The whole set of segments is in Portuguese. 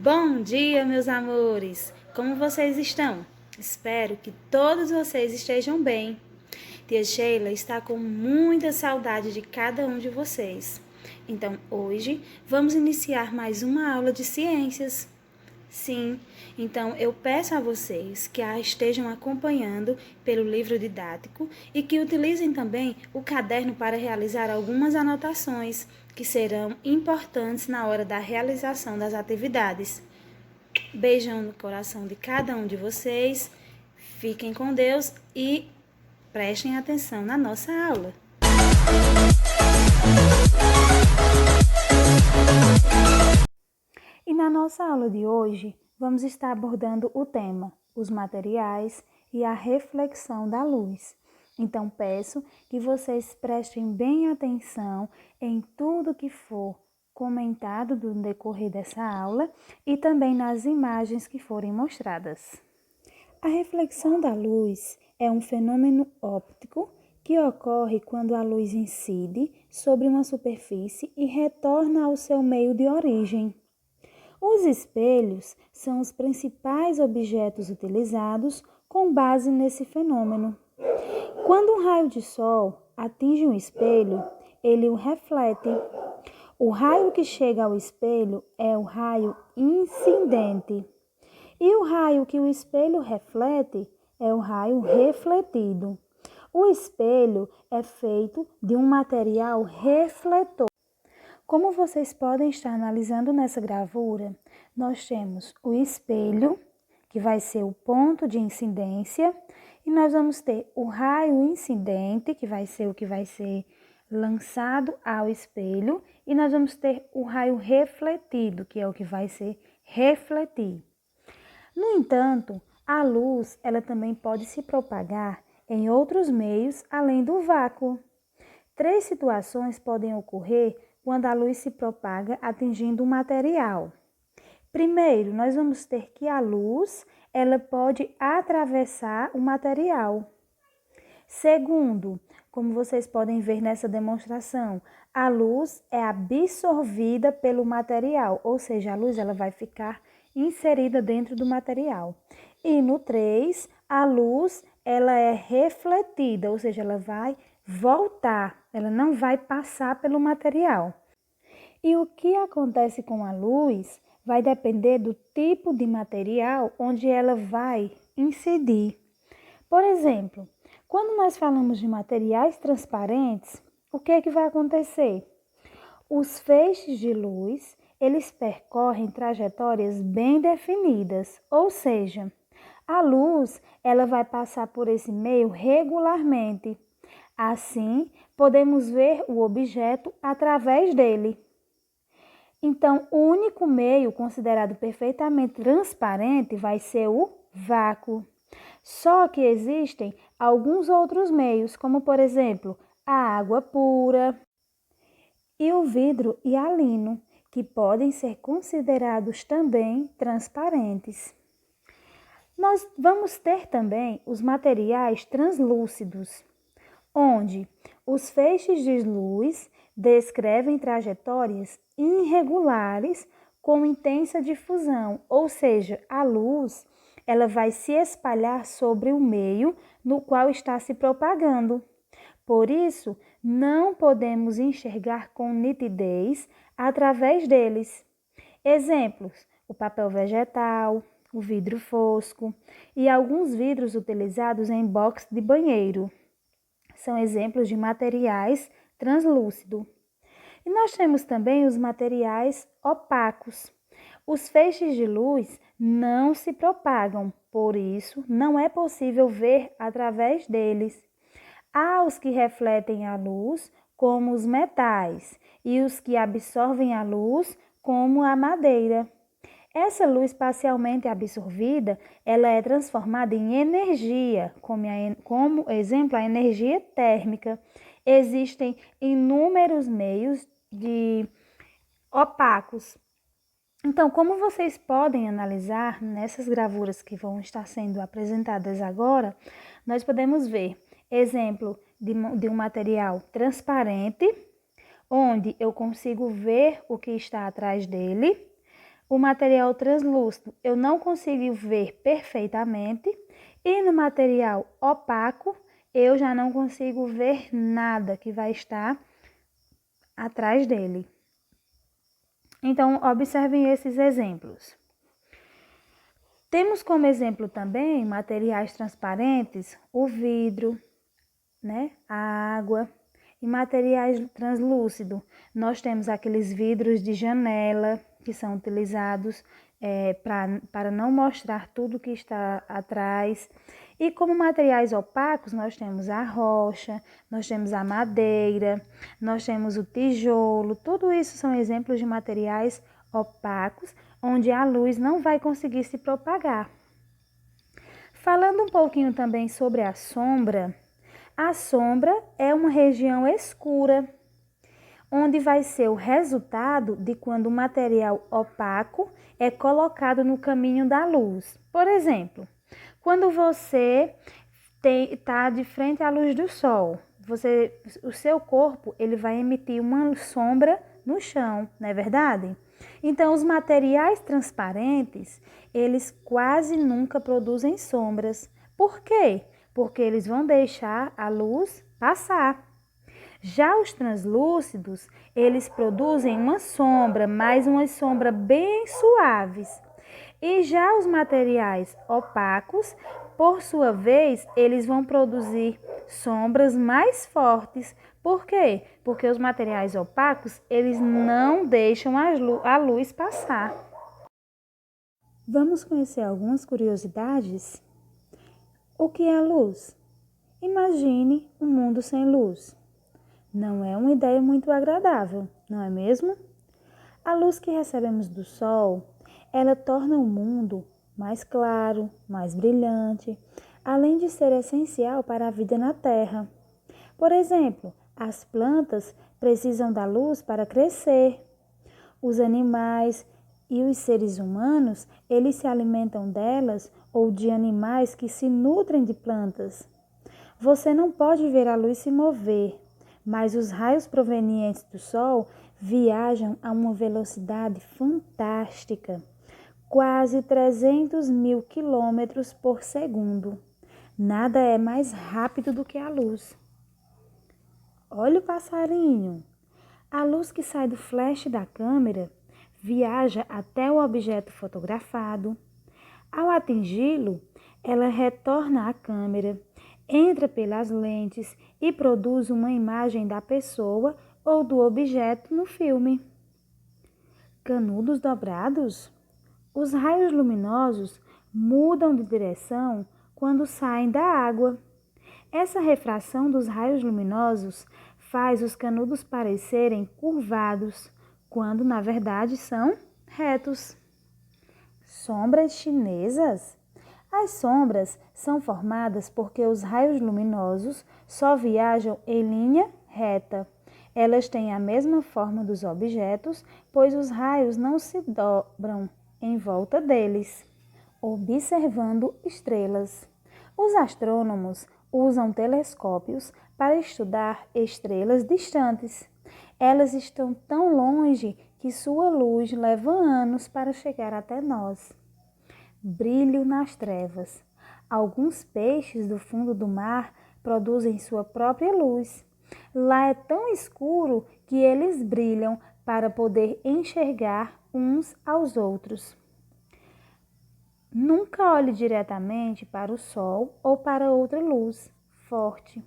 Bom dia, meus amores! Como vocês estão? Espero que todos vocês estejam bem. Tia Sheila está com muita saudade de cada um de vocês. Então, hoje, vamos iniciar mais uma aula de ciências. Sim, então eu peço a vocês que a estejam acompanhando pelo livro didático e que utilizem também o caderno para realizar algumas anotações que serão importantes na hora da realização das atividades. Beijão no coração de cada um de vocês, fiquem com Deus e prestem atenção na nossa aula. E na nossa aula de hoje, vamos estar abordando o tema, os materiais e a reflexão da luz. Então, peço que vocês prestem bem atenção em tudo que for comentado no decorrer dessa aula e também nas imagens que forem mostradas. A reflexão da luz é um fenômeno óptico que ocorre quando a luz incide sobre uma superfície e retorna ao seu meio de origem. Os espelhos são os principais objetos utilizados com base nesse fenômeno. Quando um raio de sol atinge um espelho, ele o reflete. O raio que chega ao espelho é o raio incidente. E o raio que o espelho reflete é o raio refletido. O espelho é feito de um material refletor. Como vocês podem estar analisando nessa gravura, nós temos o espelho, que vai ser o ponto de incidência, e nós vamos ter o raio incidente, que vai ser o que vai ser lançado ao espelho, e nós vamos ter o raio refletido, que é o que vai ser refletir. No entanto, a luz, ela também pode se propagar em outros meios além do vácuo. 3 situações podem ocorrer quando a luz se propaga atingindo um material. Primeiro, nós vamos ter que a luz, ela pode atravessar o material. Segundo, como vocês podem ver nessa demonstração, a luz é absorvida pelo material, ou seja, a luz ela vai ficar inserida dentro do material. E no 3, a luz ela é refletida, ou seja, ela vai voltar, ela não vai passar pelo material. E o que acontece com a luz vai depender do tipo de material onde ela vai incidir. Por exemplo, quando nós falamos de materiais transparentes, o que é que vai acontecer? Os feixes de luz, eles percorrem trajetórias bem definidas, ou seja, a luz ela vai passar por esse meio regularmente. Assim, podemos ver o objeto através dele. Então, o único meio considerado perfeitamente transparente vai ser o vácuo. Só que existem alguns outros meios, como por exemplo, a água pura e o vidro hialino, que podem ser considerados também transparentes. Nós vamos ter também os materiais translúcidos, onde os feixes de luz descrevem trajetórias irregulares com intensa difusão, ou seja, a luz ela vai se espalhar sobre o meio no qual está se propagando. Por isso, não podemos enxergar com nitidez através deles. Exemplos: o papel vegetal, o vidro fosco e alguns vidros utilizados em box de banheiro. São exemplos de materiais translúcidos. E nós temos também os materiais opacos. Os feixes de luz não se propagam, por isso não é possível ver através deles. Há os que refletem a luz, como os metais, e os que absorvem a luz, como a madeira. Essa luz parcialmente absorvida, ela é transformada em energia, como exemplo, a energia térmica. Existem inúmeros meios de opacos. Então, como vocês podem analisar nessas gravuras que vão estar sendo apresentadas agora, nós podemos ver exemplo de um material transparente, onde eu consigo ver o que está atrás dele. o material translúcido eu não consigo ver perfeitamente e no material opaco eu já não consigo ver nada que vai estar atrás dele. Então, observem esses exemplos. Temos como exemplo também materiais transparentes, o vidro, né, a água. E materiais translúcidos, nós temos aqueles vidros de janela que são utilizados para não mostrar tudo que está atrás. E como materiais opacos, nós temos a rocha, nós temos a madeira, nós temos o tijolo. Tudo isso são exemplos de materiais opacos, onde a luz não vai conseguir se propagar. Falando um pouquinho também sobre a sombra é uma região escura, onde vai ser o resultado de quando o material opaco é colocado no caminho da luz. Por exemplo, quando você está de frente à luz do sol, o seu corpo ele vai emitir uma sombra no chão, não é verdade? Então, os materiais transparentes, eles quase nunca produzem sombras. Por quê? Porque eles vão deixar a luz passar. Já os translúcidos, eles produzem uma sombra, mas uma sombra bem suaves. E já os materiais opacos, por sua vez, eles vão produzir sombras mais fortes. Por quê? Porque os materiais opacos, eles não deixam a luz passar. Vamos conhecer algumas curiosidades? O que é a luz? Imagine um mundo sem luz. Não é uma ideia muito agradável, não é mesmo? A luz que recebemos do sol, ela torna o mundo mais claro, mais brilhante, além de ser essencial para a vida na Terra. Por exemplo, as plantas precisam da luz para crescer. Os animais e os seres humanos, eles se alimentam delas ou de animais que se nutrem de plantas. Você não pode ver a luz se mover, mas os raios provenientes do Sol viajam a uma velocidade fantástica, quase 300 mil quilômetros por segundo. Nada é mais rápido do que a luz. Olha o passarinho. A luz que sai do flash da câmera viaja até o objeto fotografado. Ao atingi-lo, ela retorna à câmera, entra pelas lentes e produz uma imagem da pessoa ou do objeto no filme. Canudos dobrados? Os raios luminosos mudam de direção quando saem da água. Essa refração dos raios luminosos faz os canudos parecerem curvados, quando na verdade são retos. Sombras chinesas? As sombras são formadas porque os raios luminosos só viajam em linha reta. Elas têm a mesma forma dos objetos, pois os raios não se dobram em volta deles. Observando estrelas. Os astrônomos usam telescópios para estudar estrelas distantes. Elas estão tão longe que sua luz leva anos para chegar até nós. Brilho nas trevas. Alguns peixes do fundo do mar produzem sua própria luz. Lá é tão escuro que eles brilham para poder enxergar uns aos outros. Nunca olhe diretamente para o sol ou para outra luz forte,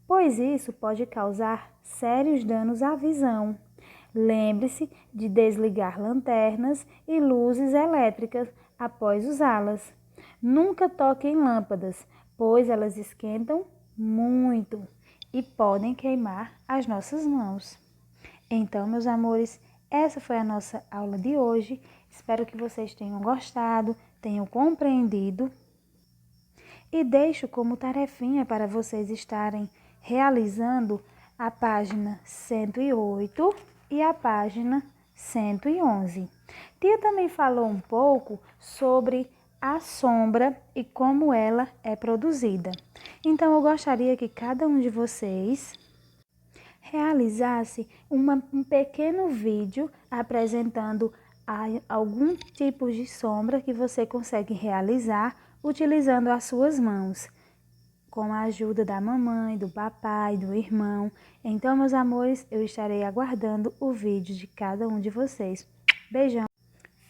pois isso pode causar sérios danos à visão. Lembre-se de desligar lanternas e luzes elétricas após usá-las. Nunca toque em lâmpadas, pois elas esquentam muito e podem queimar as nossas mãos. Então, meus amores, essa foi a nossa aula de hoje. Espero que vocês tenham gostado, tenham compreendido. E deixo como tarefinha para vocês estarem realizando a página 108 e a página 111. Tia também falou um pouco sobre a sombra e como ela é produzida. Então, eu gostaria que cada um de vocês realizasse um pequeno vídeo apresentando há algum tipo de sombra que você consegue realizar utilizando as suas mãos, com a ajuda da mamãe, do papai, do irmão. Então, meus amores, eu estarei aguardando o vídeo de cada um de vocês. Beijão,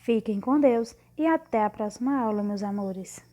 fiquem com Deus e até a próxima aula, meus amores.